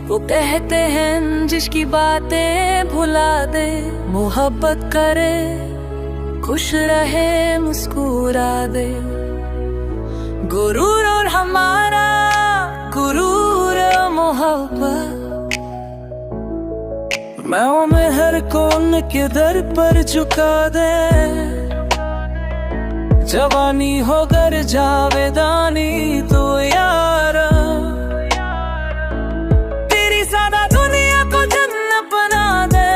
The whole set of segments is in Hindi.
वो कहते हैं जिसकी बातें भुला दे, मोहब्बत करे खुश रहे मुस्कुरा दे। गुरूर और हमारा गुरूर मोहब्बत, मैं मेहर को उनके दर पर झुका दे। जवानी हो गर जावेदानी तो यारा, तेरी सादा दुनिया को जन्नत बना दे।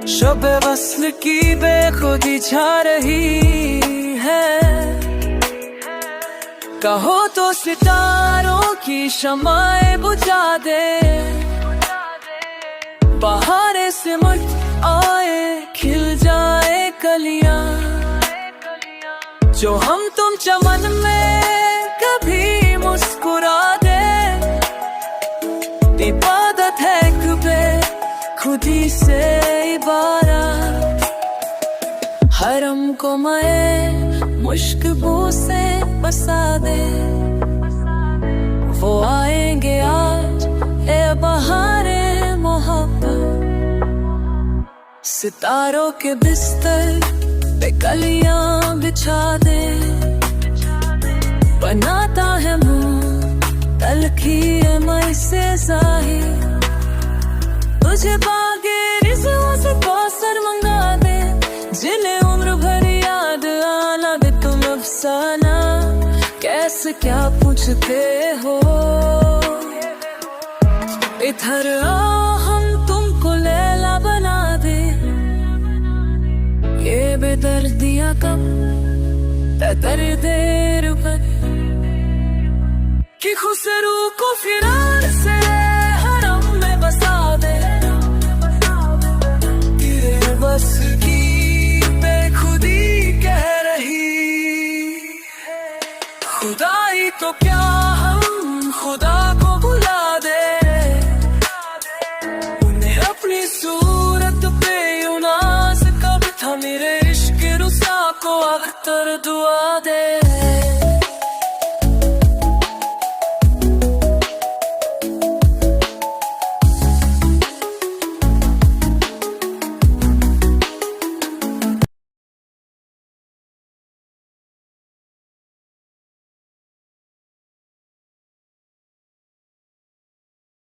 शब वस्ल की बेखुदी छा रही है, कहो तो सितारों की शमाएं बुझा दे। बहारे से मुझ आए खिल जाए कलियां, जो हम तुम चमन में कभी मुस्कुरा दे। इबादत है कबे खुदी से इबारत, हरम को मैं मुश्किबू से बसा दे। वो आएंगे आज ए बहारे मोहब्बत, सितारों के बिस्तर पे कलियां बिछा दे। बनाता है मुंह तलखी मई से जाहिर, तुझे बागे रिज़्क़ों से कौसर मंगा दे। जिन्हें उम्र भर याद आना दे तुम अफसाना, कैसे क्या पूछते हो। इधर हम तुमको लैला बना दे, ये बेदर्दियां कब दर्दे रुपए कि खुसरू को फिरार से हरम में बसा दे। तेरे बस की बेखुदी कह रही, खुदाई तो क्या हम खुदा को बुला दे। उन्हें अपनी सूरत पे यूनास कब था, मेरे इश्क रुसा को अख्तर दुआ दे।